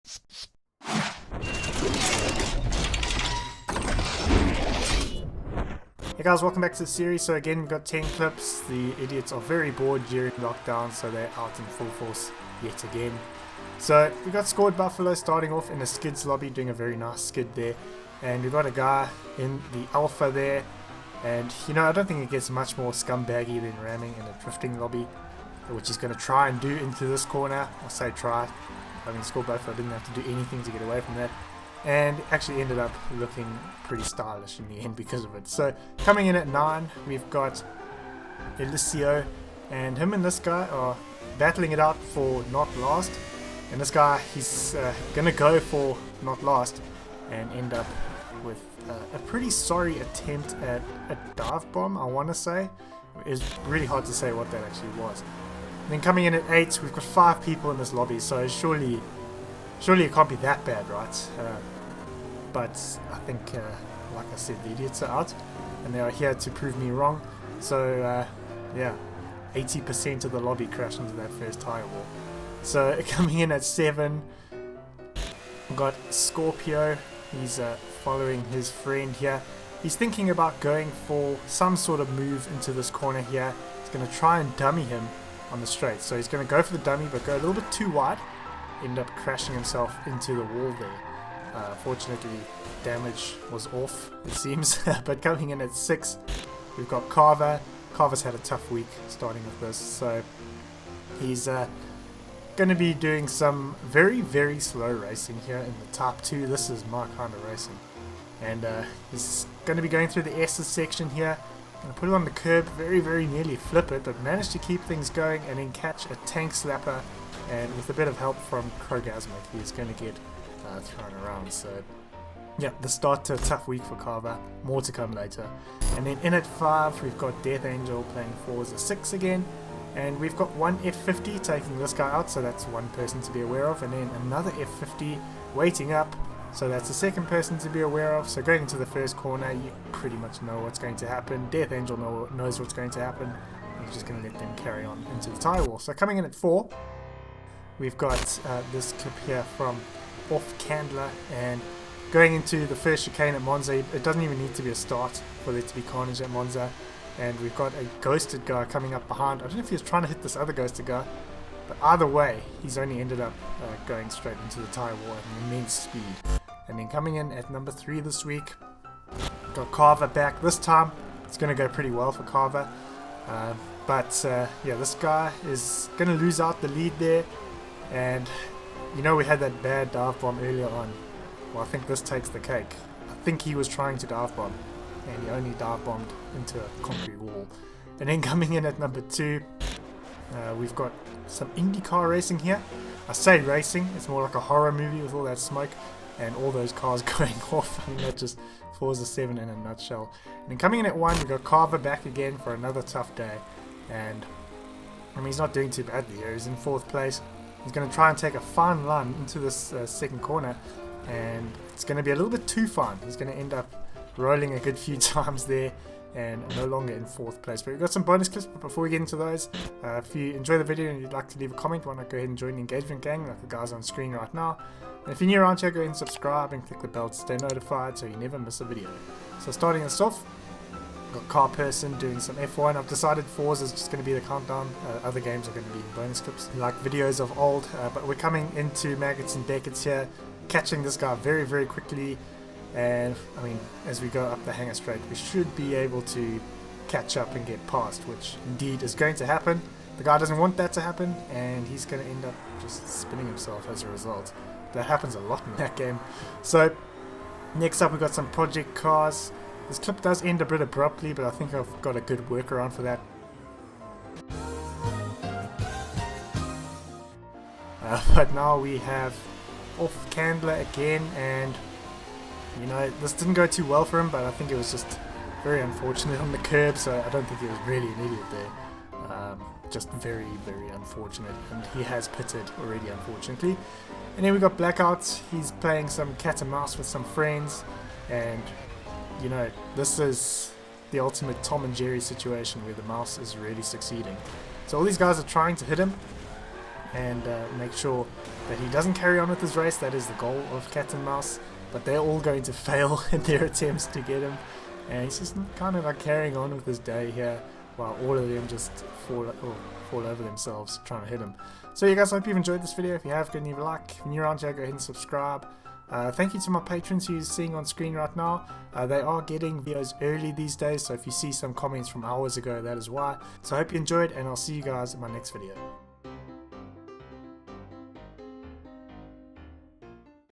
Hey guys, welcome back to the series. So again, we've got 10 clips. The idiots are very bored during lockdown, so they're out in full force yet again. So we got Scored Buffalo starting off in a skids lobby, doing a very nice skid there. And we've got a guy in the alpha there. And you know, I don't think it gets much more scumbaggy than ramming in a drifting lobby, which he's going to try and do into this corner. I say try. I mean, Scored Buffalo didn't have to do anything to get away from that. And actually ended up looking pretty stylish in the end because of it. So coming in at 9, we've got Eliseo, and him and this guy are battling it out for not last. And this guy, he's gonna go for not last and end up with a pretty sorry attempt at a dive bomb, I want to say. It's really hard to say what that actually was. And then coming in at 8, we've got 5 people in this lobby, so surely it can't be that bad, right? But I think, like I said, the idiots are out, and they are here to prove me wrong. So, yeah, 80% of the lobby crashed into that first tire wall. So, coming in at 7, we've got Scorpio. He's following his friend here. He's thinking about going for some sort of move into this corner here. He's going to try and dummy him on the straight. So, he's going to go for the dummy, but go a little bit too wide. End up crashing himself into the wall there. Fortunately, damage was off, it seems. But coming in at 6, we've got Carver. Carver's had a tough week starting with this, so he's going to be doing some very, very slow racing here in the top 2. This is my kind of racing. And he's going to be going through the S's section here. Going to put it on the curb, very, very nearly flip it, but managed to keep things going and then catch a tank slapper. And with a bit of help from Kohagen, he's going to get thrown around. So yeah, the start to a tough week for Carver. More to come later. And then in at 5, we've got Death Angel playing Forza 6 again. And we've got one F50 taking this guy out, so that's one person to be aware of. And then another F50 waiting up, so that's the second person to be aware of. So going into the first corner, you pretty much know what's going to happen. Death Angel knows what's going to happen. He's just going to let them carry on into the tire wall. So coming in at 4, we've got this clip here from Off Candler, and going into the first chicane at Monza. It doesn't even need to be a start for there to be carnage at Monza. And we've got a ghosted guy coming up behind. I don't know if he was trying to hit this other ghosted guy, but either way, he's only ended up going straight into the tire wall at an immense speed. And then coming in at number 3 this week, got Carver back. This time, it's going to go pretty well for Carver. But yeah, this guy is going to lose out the lead there. And you know, we had that bad dive bomb earlier on. Well, I think this takes the cake. I think he was trying to dive bomb, and he only dive bombed into a concrete wall. And then coming in at number 2, we've got some IndyCar racing here. I say racing, it's more like a horror movie with all that smoke and all those cars going off. I mean, that's just Forza 7 in a nutshell. And then coming in at 1, we've got Carver back again for another tough day. And I mean, he's not doing too badly here. He's in 4th place. He's going to try and take a fine line into this second corner, and it's going to be a little bit too fine. He's going to end up rolling a good few times there and no longer in 4th place. But we've got some bonus clips, but before we get into those, if you enjoy the video and you'd like to leave a comment, why not go ahead and join the engagement gang like the guys on screen right now. And if you're new around here, go ahead and subscribe and click the bell to stay notified so you never miss a video. So starting us off, got Carr person doing some F1. I've decided Forza is just going to be the countdown. Other games are going to be bonus clips, like videos of old. But we're coming into Maggots and Beckett's here, catching this guy very, very quickly. And I mean, as we go up the hangar straight, we should be able to catch up and get past, which indeed is going to happen. The guy doesn't want that to happen, and he's going to end up just spinning himself as a result. That happens a lot in that game. So next up, we've got some project cars. This clip does end a bit abruptly, but I think I've got a good workaround for that. But now we have Off Candler again, and you know, this didn't go too well for him, but I think it was just very unfortunate on the curb, so I don't think he was really an idiot there. Just very, very unfortunate, and he has pitted already, unfortunately. And then we got Blackout. He's playing some cat and mouse with some friends, and you know, this is the ultimate Tom and Jerry situation where the mouse is really succeeding. So all these guys are trying to hit him, and make sure that he doesn't carry on with his race. That is the goal of Cat and Mouse, but they're all going to fail in their attempts to get him, and he's just kind of like carrying on with his day here while all of them just fall over themselves trying to hit him. So you guys, I hope you've enjoyed this video. If you have, go and leave a like. If you're new around here, go ahead and subscribe. Thank you to my patrons who you're seeing on screen right now. They are getting videos early these days, so if you see some comments from hours ago, that is why. So I hope you enjoyed, and I'll see you guys in my next video.